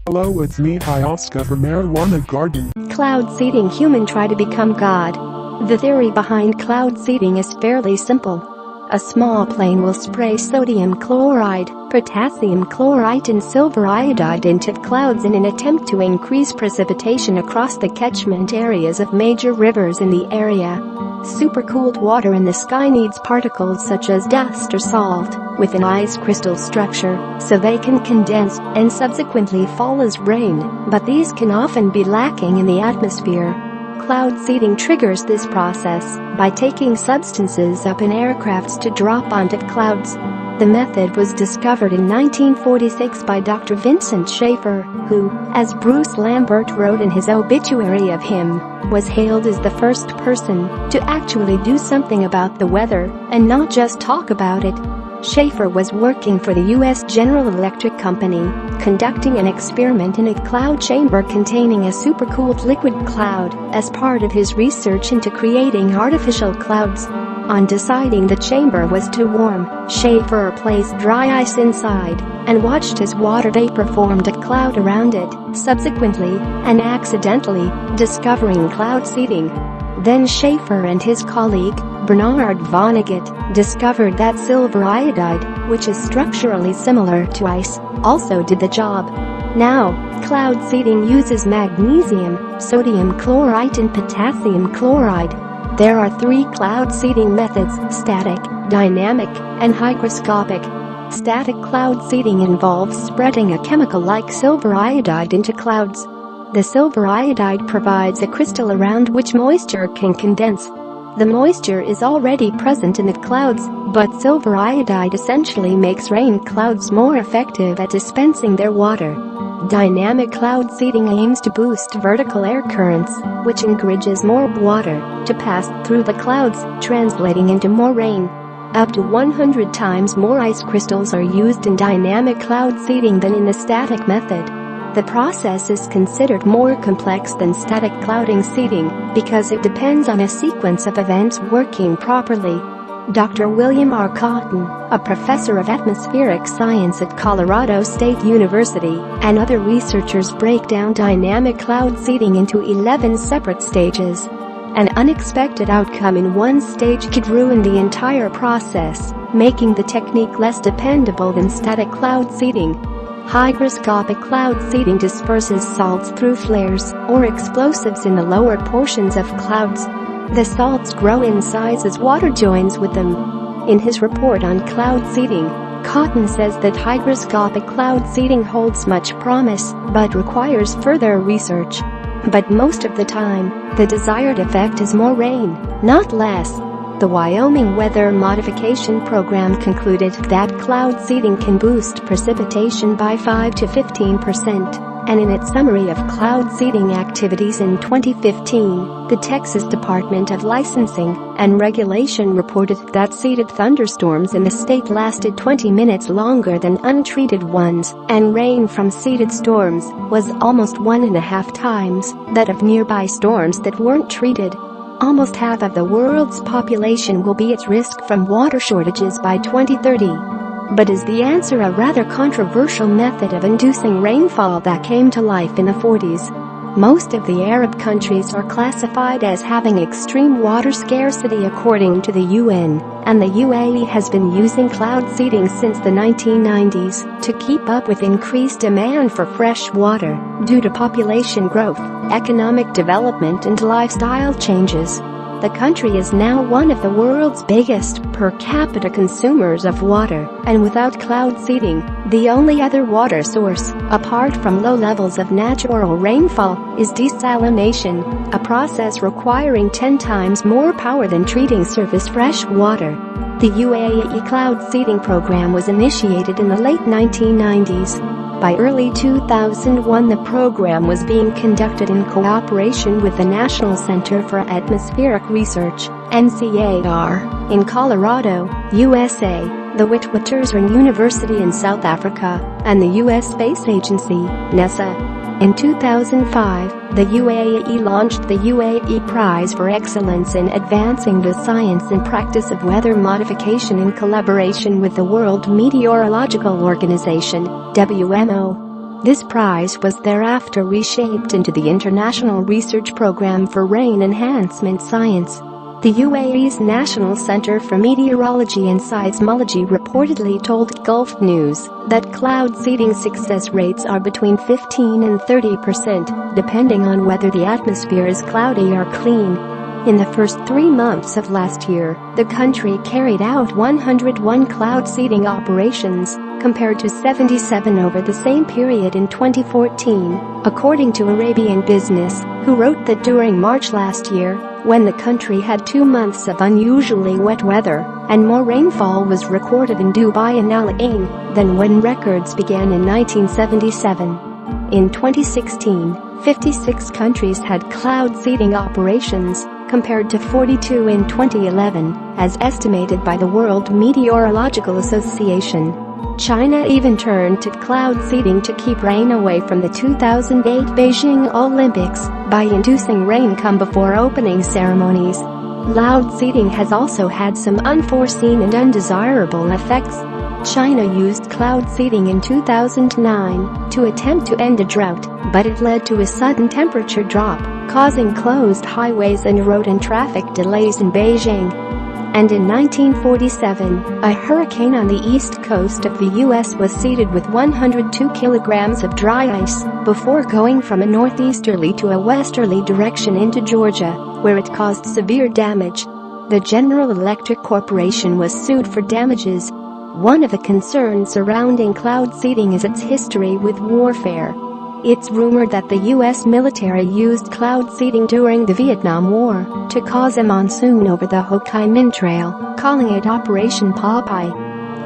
Hello, it's me, Ayahuasca from Marijuana Garden. Cloud seeding. Human try to become God. The theory behind cloud seeding is fairly simple. A small plane will spray sodium chloride, potassium chloride and silver iodide into clouds in an attempt to increase precipitation across the catchment areas of major rivers in the area. Supercooled water in the sky needs particles such as dust or salt with an ice crystal structure so they can condense and subsequently fall as rain, but these can often be lacking in the atmosphere. Cloud seeding triggers this process by taking substances up in aircrafts to drop onto clouds. The method was discovered in 1946 by Dr. Vincent Schaefer, who, as Bruce Lambert wrote in his obituary of him, was hailed as the first person to actually do something about the weather and not just talk about it. Schaefer was working for the U.S. General Electric Company, conducting an experiment in a cloud chamber containing a supercooled liquid cloud as part of his research into creating artificial clouds. On deciding the chamber was too warm, Schaefer placed dry ice inside and watched as water vapor formed a cloud around it, subsequently and accidentally discovering cloud seeding. Then Schaefer and his colleague, Bernard Vonnegut, discovered that silver iodide, which is structurally similar to ice, also did the job. Now, cloud seeding uses magnesium, sodium chloride and potassium chloride. There are 3 cloud seeding methods: static, dynamic, and hygroscopic. Static cloud seeding involves spreading a chemical like silver iodide into clouds. The silver iodide provides a crystal around which moisture can condense. The moisture is already present in the clouds, but silver iodide essentially makes rain clouds more effective at dispensing their water. Dynamic cloud seeding aims to boost vertical air currents, which encourages more water to pass through the clouds, translating into more rain. Up to 100 times more ice crystals are used in dynamic cloud seeding than in the static method. The process is considered more complex than static clouding seeding because it depends on a sequence of events working properly. Dr. William R. Cotton, a professor of atmospheric science at Colorado State University, and other researchers break down dynamic cloud seeding into 11 separate stages. An unexpected outcome in one stage could ruin the entire process, making the technique less dependable than static cloud seeding. Hygroscopic cloud seeding disperses salts through flares or explosives in the lower portions of clouds. The salts grow in size as water joins with them. In his report on cloud seeding, Cotton says that hygroscopic cloud seeding holds much promise but requires further research. But most of the time, the desired effect is more rain, not less. The Wyoming Weather Modification Program concluded that cloud seeding can boost precipitation by 5 to 15%, and in its summary of cloud seeding activities in 2015, the Texas Department of Licensing and Regulation reported that seeded thunderstorms in the state lasted 20 minutes longer than untreated ones, and rain from seeded storms was almost 1.5 times that of nearby storms that weren't treated. Almost half of the world's population will be at risk from water shortages by 2030. But is the answer a rather controversial method of inducing rainfall that came to life in the 40s? Most of the Arab countries are classified as having extreme water scarcity according to the UN, and the UAE has been using cloud seeding since the 1990s to keep up with increased demand for fresh water due to population growth, economic development and lifestyle changes. The country is now one of the world's biggest per capita consumers of water, and without cloud seeding, the only other water source, apart from low levels of natural rainfall, is desalination, a process requiring 10 times more power than treating surface fresh water. The UAE cloud seeding program was initiated in the late 1990s. By early 2001, the program was being conducted in cooperation with the National Center for Atmospheric Research, NCAR, in Colorado, USA, the Witwatersrand University in South Africa, and the U.S. Space Agency, NASA. In 2005, the UAE launched the UAE Prize for Excellence in Advancing the Science and Practice of Weather Modification in collaboration with the World Meteorological Organization, WMO. This prize was thereafter reshaped into the International Research Program for Rain Enhancement Science. The UAE's National Center for Meteorology and Seismology reportedly told Gulf News that cloud seeding success rates are between 15 and 30%, depending on whether the atmosphere is cloudy or clean. In the first 3 months of last year, the country carried out 101 cloud seeding operations, compared to 77 over the same period in 2014, according to Arabian Business, who wrote that during March last year, when the country had 2 months of unusually wet weather and more rainfall was recorded in Dubai and Al Ain than when records began in 1977. In 2016, 56 countries had cloud seeding operations, compared to 42 in 2011, as estimated by the World Meteorological Association. China even turned to cloud seeding to keep rain away from the 2008 Beijing Olympics by inducing rain come before opening ceremonies. Cloud seeding has also had some unforeseen and undesirable effects. China used cloud seeding in 2009 to attempt to end a drought, but it led to a sudden temperature drop, causing closed highways and road and traffic delays in Beijing. And in 1947, a hurricane on the east coast of the U.S. was seeded with 102 kilograms of dry ice before going from a northeasterly to a westerly direction into Georgia, where it caused severe damage. The General Electric Corporation was sued for damages. One of the concerns surrounding cloud seeding is its history with warfare. It's rumored that the U.S. military used cloud seeding during the Vietnam War to cause a monsoon over the Ho Chi Minh Trail, calling it Operation Popeye.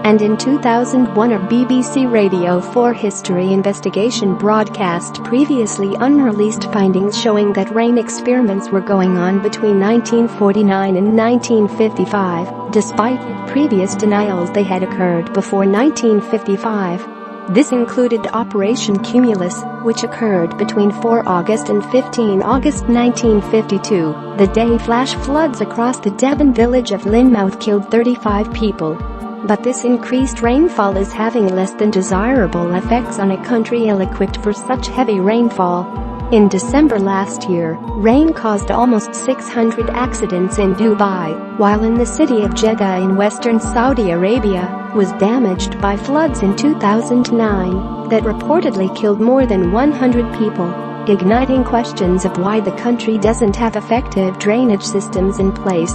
And in 2001, a BBC Radio 4 history investigation broadcast previously unreleased findings showing that rain experiments were going on between 1949 and 1955, despite previous denials they had occurred before 1955. This included Operation Cumulus, which occurred between 4 August and 15 August 1952, the day flash floods across the Devon village of Lynmouth killed 35 people. But this increased rainfall is having less than desirable effects on a country ill-equipped for such heavy rainfall. In December last year, rain caused almost 600 accidents in Dubai, while in the city of Jeddah in western Saudi Arabia was damaged by floods in 2009 that reportedly killed more than 100 people, igniting questions of why the country doesn't have effective drainage systems in place.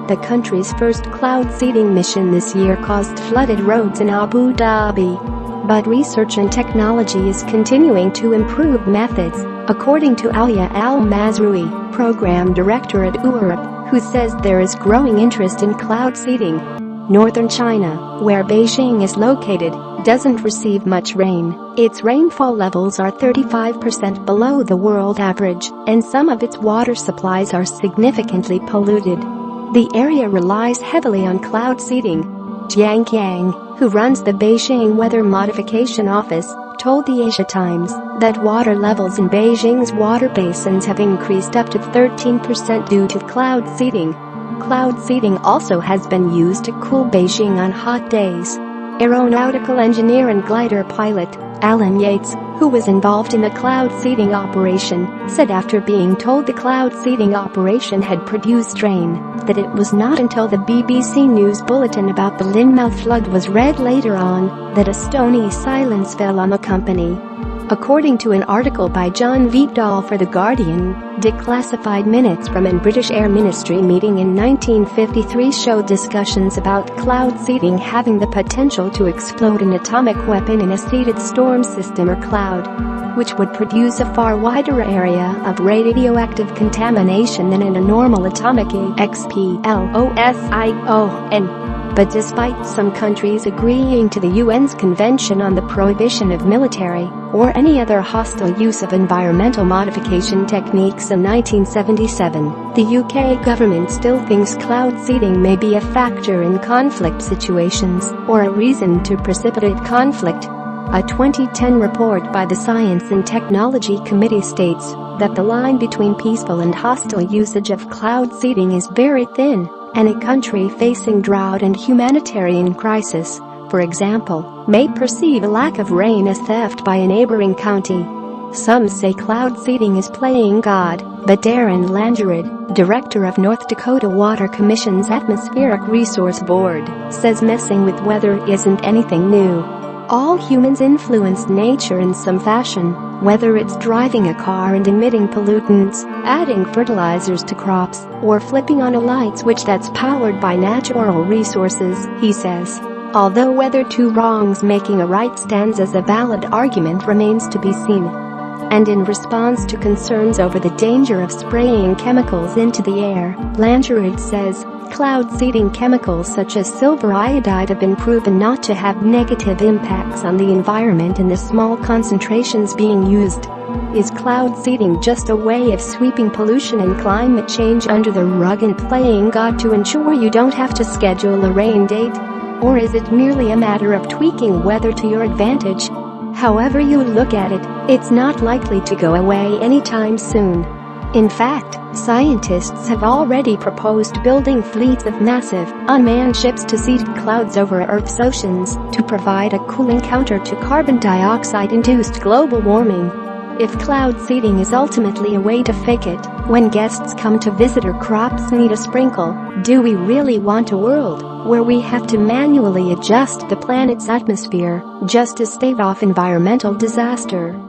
The country's first cloud seeding mission this year caused flooded roads in Abu Dhabi. But research and technology is continuing to improve methods, according to Alia Al-Mazrui, program director at UARP, who says there is growing interest in cloud seeding. Northern China, where Beijing is located, doesn't receive much rain. Its rainfall levels are 35% below the world average, and some of its water supplies are significantly polluted. The area relies heavily on cloud seeding. Jiang Yang, who runs the Beijing Weather Modification Office, told the Asia Times that water levels in Beijing's water basins have increased up to 13% due to cloud seeding. Cloud seeding also has been used to cool Beijing on hot days. Aeronautical engineer and glider pilot Alan Yates, who was involved in the cloud seeding operation, said after being told the cloud seeding operation had produced rain, that it was not until the BBC News bulletin about the Lynmouth flood was read later on that a stony silence fell on the company. According to an article by John Vidal for The Guardian, declassified minutes from a British Air Ministry meeting in 1953 showed discussions about cloud seeding having the potential to explode an atomic weapon in a seeded storm system or cloud, which would produce a far wider area of radioactive contamination than in a normal atomic explosion. But despite some countries agreeing to the UN's Convention on the Prohibition of Military or any other hostile use of environmental modification techniques in 1977, the UK government still thinks cloud seeding may be a factor in conflict situations or a reason to precipitate conflict. A 2010 report by the Science and Technology Committee states that the line between peaceful and hostile usage of cloud seeding is very thin, and a country facing drought and humanitarian crisis, for example, may perceive a lack of rain as theft by a neighboring county. Some say cloud seeding is playing God, but Darren Langered, director of North Dakota Water Commission's Atmospheric Resource Board, says messing with weather isn't anything new. All humans influence nature in some fashion, whether it's driving a car and emitting pollutants, adding fertilizers to crops, or flipping on a light switch that's powered by natural resources, he says. Although whether two wrongs making a right stands as a valid argument remains to be seen. And in response to concerns over the danger of spraying chemicals into the air, Langered says, cloud seeding chemicals such as silver iodide have been proven not to have negative impacts on the environment in the small concentrations being used. Is cloud seeding just a way of sweeping pollution and climate change under the rug and playing God to ensure you don't have to schedule a rain date? Or is it merely a matter of tweaking weather to your advantage? However you look at it, it's not likely to go away anytime soon. In fact, scientists have already proposed building fleets of massive, unmanned ships to seed clouds over Earth's oceans to provide a cooling counter to carbon dioxide-induced global warming. If cloud seeding is ultimately a way to fake it, when guests come to visit or crops need a sprinkle, do we really want a world where we have to manually adjust the planet's atmosphere just to stave off environmental disaster?